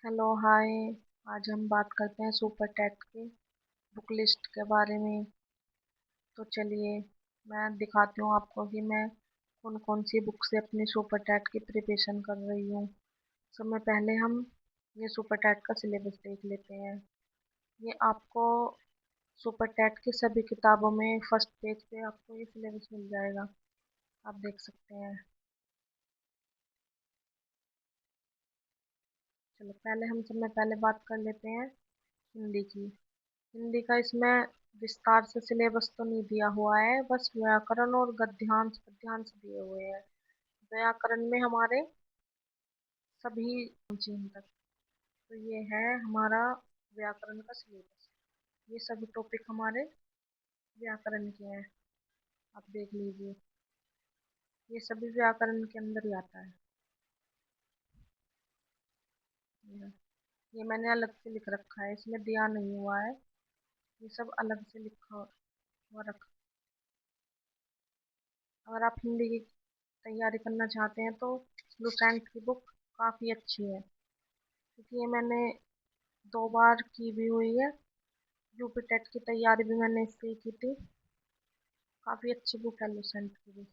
Hello hi. आज हम बात करते हैं सुपर टैट के बुक लिस्ट के बारे में। तो चलिए मैं दिखाती हूँ आपको कि मैं कौन कौन सी बुक से अपनी सुपर टैट की प्रिपरेशन कर रही हूँ। सबसे पहले हम ये सुपर टैट का सिलेबस देख लेते हैं। ये आपको सुपर टैट की सभी किताबों में फर्स्ट पेज पे आपको ये सिलेबस मिल जाएगा। आप देख सकते हैं। चलो पहले हम सब में पहले बात कर लेते हैं हिंदी की। हिंदी का इसमें विस्तार से सिलेबस तो नहीं दिया हुआ है, बस व्याकरण और गद्यांश पद्यांश दिए हुए हैं। व्याकरण में हमारे सभी चिन्ह तक। तो ये है हमारा व्याकरण का सिलेबस। ये सभी टॉपिक हमारे व्याकरण के हैं। आप देख लीजिए, ये सभी व्याकरण के अंदर ही आता है। ये मैंने अलग से लिख रखा है, इसमें दिया नहीं हुआ है। ये सब अलग से लिखा हुआ रखा। अगर आप हिंदी की तैयारी करना चाहते हैं तो लुसेंट की बुक काफ़ी अच्छी है, क्योंकि ये मैंने 2 बार की भी हुई है। यूपी टेट की तैयारी भी मैंने इससे ही की थी। काफ़ी अच्छी बुक है लुसेंट की भी।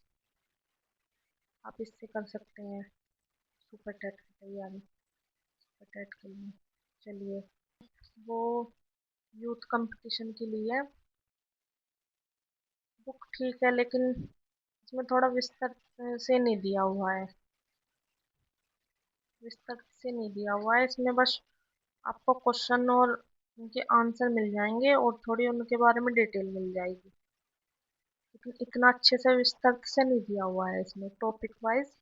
आप इससे कर सकते हैं सुपर टेट की तैयारी, सुपर टेट के लिए। चलिए, वो यूथ कंपटीशन के लिए बुक ठीक है, लेकिन इसमें थोड़ा विस्तार से नहीं दिया हुआ है। विस्तार से नहीं दिया हुआ है इसमें, बस आपको क्वेश्चन और उनके आंसर मिल जाएंगे और थोड़ी उनके बारे में डिटेल मिल जाएगी। लेकिन इतना अच्छे से विस्तार से नहीं दिया हुआ है, इसमें टॉपिक वाइज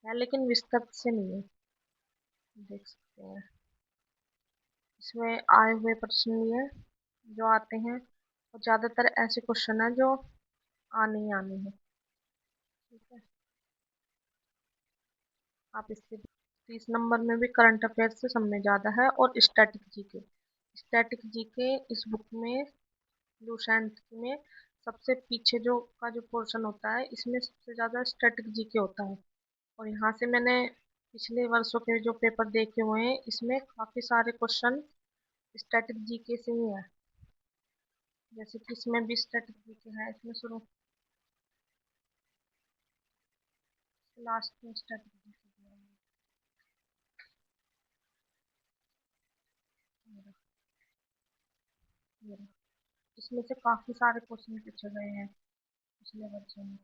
है लेकिन विस्तार से नहीं है। देख सकते हैं, इसमें आए हुए प्रश्न भी है जो आते हैं, और ज़्यादातर ऐसे क्वेश्चन है जो आने ही आने हैं। ठीक है, आप इससे 30 नंबर में भी करंट अफेयर से सब में ज़्यादा है, और स्टैटिक जीके इस बुक में लूसेंट में सबसे पीछे जो का जो पोर्शन होता है, इसमें सबसे ज़्यादा स्टैटिक जीके होता है। और यहाँ से मैंने पिछले वर्षों के जो पेपर देखे हुए हैं, इसमें काफ़ी सारे क्वेश्चन स्टैटिक जीके से ही है। जैसे कि इसमें भी स्टैटिक जीके है, इसमें शुरू लास्ट में स्टैटिक जीके दिया हुआ है। इसमें से काफ़ी सारे क्वेश्चन पूछे गए हैं पिछले वर्षों में।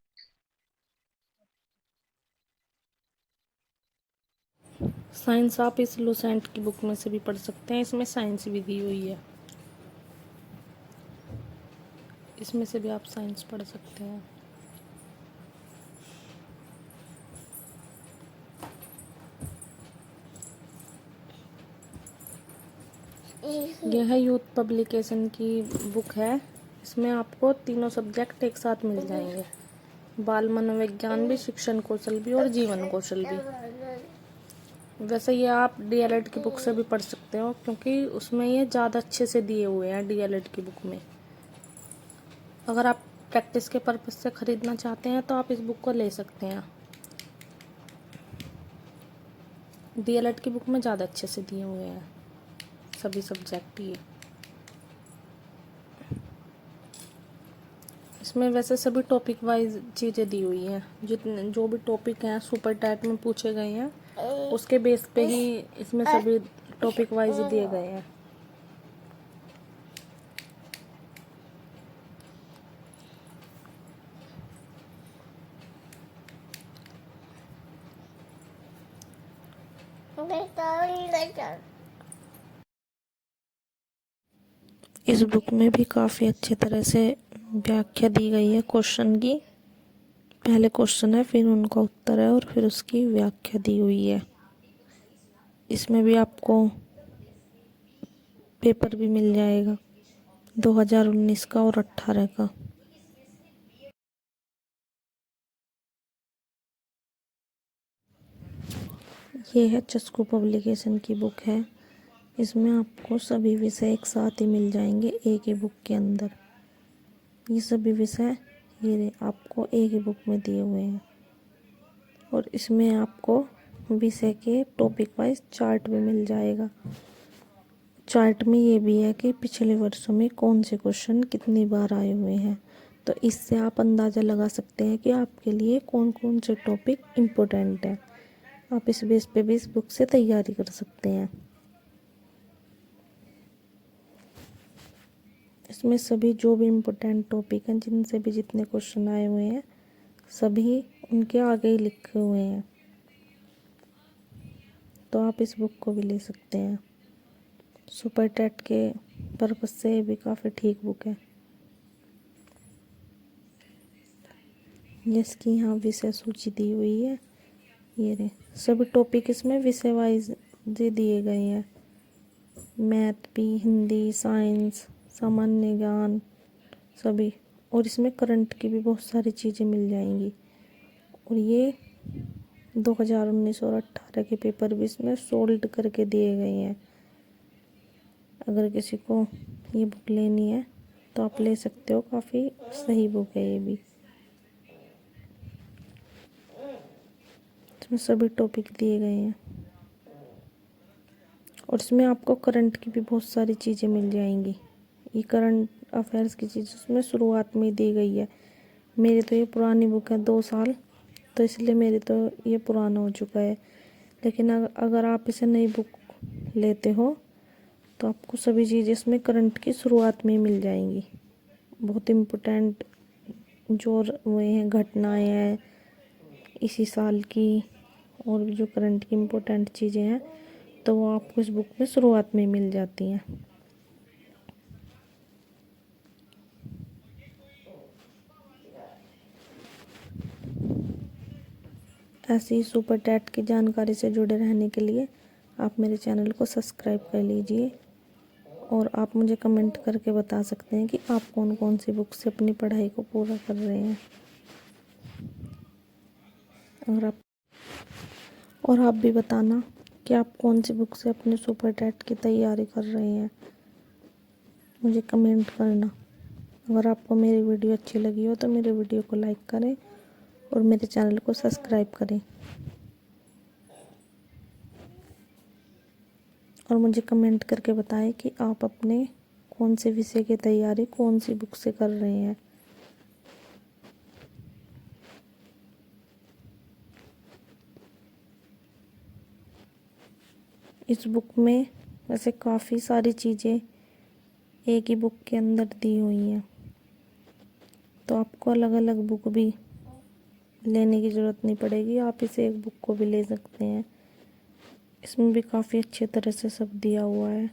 साइंस आप इस लुसेंट की बुक में से भी पढ़ सकते हैं। इसमें साइंस भी दी हुई है, इसमें से भी आप साइंस पढ़ सकते हैं। यह यूथ पब्लिकेशन की बुक है। इसमें आपको तीनों सब्जेक्ट एक साथ मिल जाएंगे, बाल मनोविज्ञान भी, शिक्षण कौशल भी और जीवन कौशल भी। वैसे ये आप डीएलएड की बुक से भी पढ़ सकते हो, क्योंकि उसमें ये ज़्यादा अच्छे से दिए हुए हैं डीएलएड की बुक में। अगर आप प्रैक्टिस के पर्पज़ से ख़रीदना चाहते हैं तो आप इस बुक को ले सकते हैं। डीएलएड की बुक में ज़्यादा अच्छे से दिए हुए हैं सभी सब्जेक्ट ये। इसमें वैसे सभी टॉपिक वाइज चीज़ें दी हुई हैं। जितने जो भी टॉपिक हैं सुपर टैट में पूछे गए हैं, उसके बेस पे ही इसमें सभी टॉपिक वाइज दिए गए हैं। इस बुक में भी काफ़ी अच्छे तरह से व्याख्या दी गई है क्वेश्चन की। पहले क्वेश्चन है, फिर उनका उत्तर है, और फिर उसकी व्याख्या दी हुई है। इसमें भी आपको पेपर भी मिल जाएगा 2019 का और 18 का। ये है चस्कू पब्लिकेशन की बुक है। इसमें आपको सभी विषय एक साथ ही मिल जाएंगे एक ही बुक के अंदर। ये सभी विषय ये आपको एक ही बुक में दिए हुए हैं, और इसमें आपको विषय के टॉपिक वाइज चार्ट भी मिल जाएगा। चार्ट में ये भी है कि पिछले वर्षों में कौन से क्वेश्चन कितनी बार आए हुए हैं, तो इससे आप अंदाज़ा लगा सकते हैं कि आपके लिए कौन कौन से टॉपिक इम्पोर्टेंट है। आप इस बेस पे भी इस बुक से तैयारी कर सकते हैं। इसमें सभी जो भी इम्पोर्टेंट टॉपिक हैं, जिनसे भी जितने क्वेश्चन आए हुए हैं, सभी उनके आगे ही लिखे हुए हैं, तो आप इस बुक को भी ले सकते हैं। सुपर टेट के पर्पज से ये भी काफ़ी ठीक बुक है। इसकी यहाँ विषय सूची दी हुई है, ये रहे सभी टॉपिक इसमें विषय वाइज दिए गए हैं। मैथ भी, हिंदी, साइंस, सामान्य ज्ञान सभी, और इसमें करंट की भी बहुत सारी चीज़ें मिल जाएंगी। और ये 2019 और 18 के पेपर भी इसमें सोल्ड करके दिए गए हैं। अगर किसी को ये बुक लेनी है तो आप ले सकते हो, काफ़ी सही बुक है ये भी। इसमें सभी टॉपिक दिए गए हैं और इसमें आपको करंट की भी बहुत सारी चीज़ें मिल जाएंगी। ये करंट अफेयर्स की चीज़ उसमें शुरुआत में ही दी गई है। मेरी तो ये पुरानी बुक है, 2 साल, तो इसलिए मेरी तो ये पुराना हो चुका है। लेकिन अगर आप इसे नई बुक लेते हो तो आपको सभी चीज़ें इसमें करंट की शुरुआत में ही मिल जाएंगी। बहुत इम्पोर्टेंट जो हुए हैं, घटनाएं हैं इसी साल की, और भी जो करंट की इम्पोर्टेंट चीज़ें हैं, तो वो आपको इस बुक में शुरुआत में मिल जाती हैं। ऐसी ही सुपर टैट की जानकारी से जुड़े रहने के लिए आप मेरे चैनल को सब्सक्राइब कर लीजिए, और आप मुझे कमेंट करके बता सकते हैं कि आप कौन कौन सी बुक से अपनी पढ़ाई को पूरा कर रहे हैं। और आप भी बताना कि आप कौन सी बुक से अपने सुपर टैट की तैयारी कर रहे हैं, मुझे कमेंट करना। अगर आपको मेरी वीडियो अच्छी लगी हो तो मेरे वीडियो को लाइक करें और मेरे चैनल को सब्सक्राइब करें, और मुझे कमेंट करके बताएं कि आप अपने कौन से विषय की तैयारी कौन सी बुक से कर रहे हैं। इस बुक में वैसे काफ़ी सारी चीज़ें एक ही बुक के अंदर दी हुई हैं, तो आपको अलग अलग बुक भी लेने की ज़रूरत नहीं पड़ेगी, आप इसे एक बुक को भी ले सकते हैं। इसमें भी काफ़ी अच्छे तरह से सब दिया हुआ है।